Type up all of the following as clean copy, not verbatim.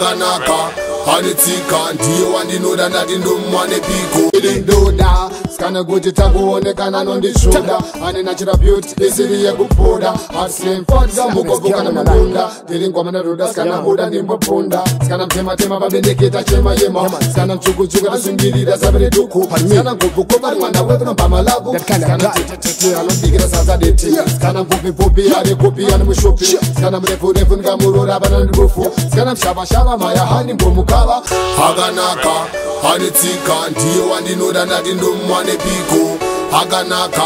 akanaka anetsika ndiye wandinoda ndati ndomwane piko ndoda skana kuti takuonekana nondishuda ane natural beauty isiri yekupoda aslemfodza mukobvukana mudunda ndiringwamana roda skana buda ndimbopunda skana mtematema pabendeketa chema yema skana mchukuchuka tasungirira sabere duku skana ngubvukopa rimwanda wevinombamalavu skana tetete anobikira sazadeti skana mvupivupi ari kupi ani mushupi skana murefurefu ndikamurora vana ndirufu skana mshavashava mayahani mbomukava akanaka anetsika ndiye wandinoda ndati ndomwane piko akanaka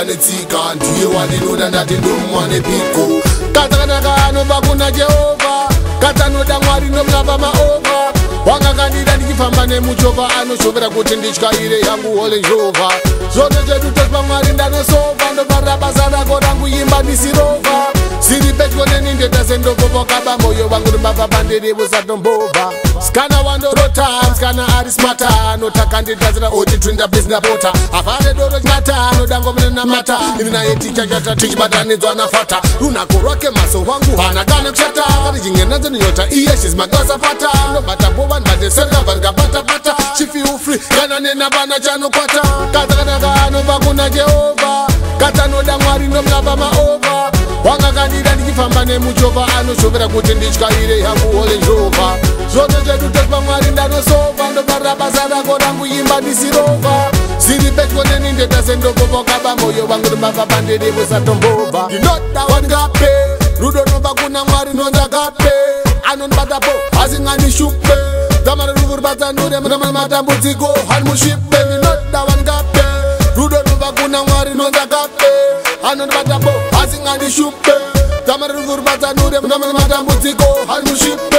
anetsika ndiye wandinoda ndati ndomwane piko kazakanaka anobva kuna Jehovha katanoda Mwari nomulamba maova wakakandida ndichifamba nemuchovha anoshovera kuti ndityaire yangu hole nzhovha zvote zvedu tospa Mwari ndanosova ndofarira basa rako rangu imba ndisirova siri pedyo nenindeta sendobvova kaba moyo wangu rimbabva panderevo satombobva skana wandorota skana ari smata anotakanditazira oti trinta blisnapota afare doro nyata anodangomenenamata iri naye tichachata tichibatanidzwa nafata runako rwake maso wangu hanakane kushata kati chingenanzeninyota iye shizimagazafata nobata bova ndibateserikabva ndikapatapata chifiufri kana nenabana chanokwata kazakanaka anobva kuna Jehovha katanoda Mwari nomulamba maova wakakandida ndichifamba nemuchovha anoshovera kuti ndityaire yangu hole nzhovha zvote zvedu tospa Mwari ndanosova ndofarira basa rako rangu imba ndisirova siri pedyo nenindeta sendobvova kaba moyo wangu rimbabva panderevo satombobva ndinoda wangape rudo nobva kuna Mwari nondakape anondibatapo asingandishupe dzamara ruvu ribatsanure muramana matambudziko hani mushipe ndinoda wangape rudo nobva kuna Mwari nondakape anondibatapo asingandishupe dzamara ruvu ribatsanure muramana matambudziko hani mushipe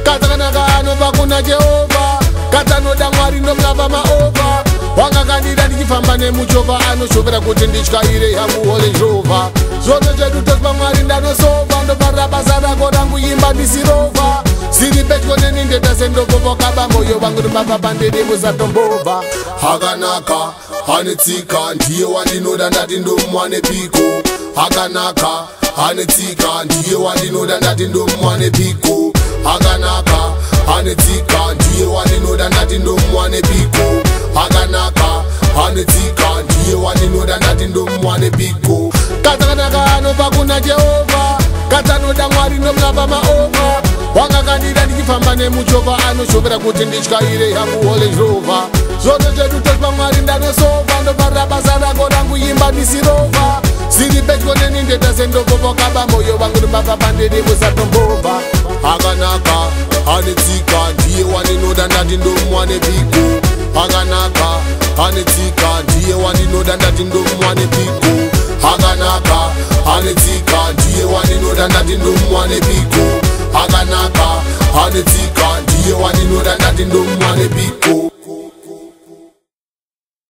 kazakanaka anobva kuna Jehovha katanoda Mwari nomulamba maova wakakandida ndichifamba nemuchovha anoshovera kuti ndityaire yangu hole nzhovha zvote zvedu tospa Mwari ndanosova ndofarira basa rako rangu imba ndisirova siri pedyo nenindeta sendobvova kaba moyo wangu rimbabva panderevo satombobva akanaka anetsika ndiye wandinoda ndati ndomwane piko akanaka anetsika ndiye wandinoda ndati ndomwane piko akanaka anetsika ndiye wandinoda ndati ndomwane piko akanaka anetsika ndiye wandinoda ndati ndomwane piko kazakanaka anobva kuna Jehovha katanoda Mwari nomulamba maova wakakandida ndichifamba nemuchovha anoshovera kuti ndityaire yangu hole nzhovha zvote zvedu tospa Mwari ndanosova ndofarira basa rako rangu imba ndisirova siri pedyo nenindeta sendobvova kaba moyo wangu rimbabva panderevo satombobva akanaka anetsika ndiye wandinoda ndati ndomwane piko akanaka anetsika ndiye wandinoda ndati ndomwane piko akanaka anetsika ndiye wandinoda ndati ndomwane piko akanaka anetsika ndiye wandinoda ndati ndomwane piko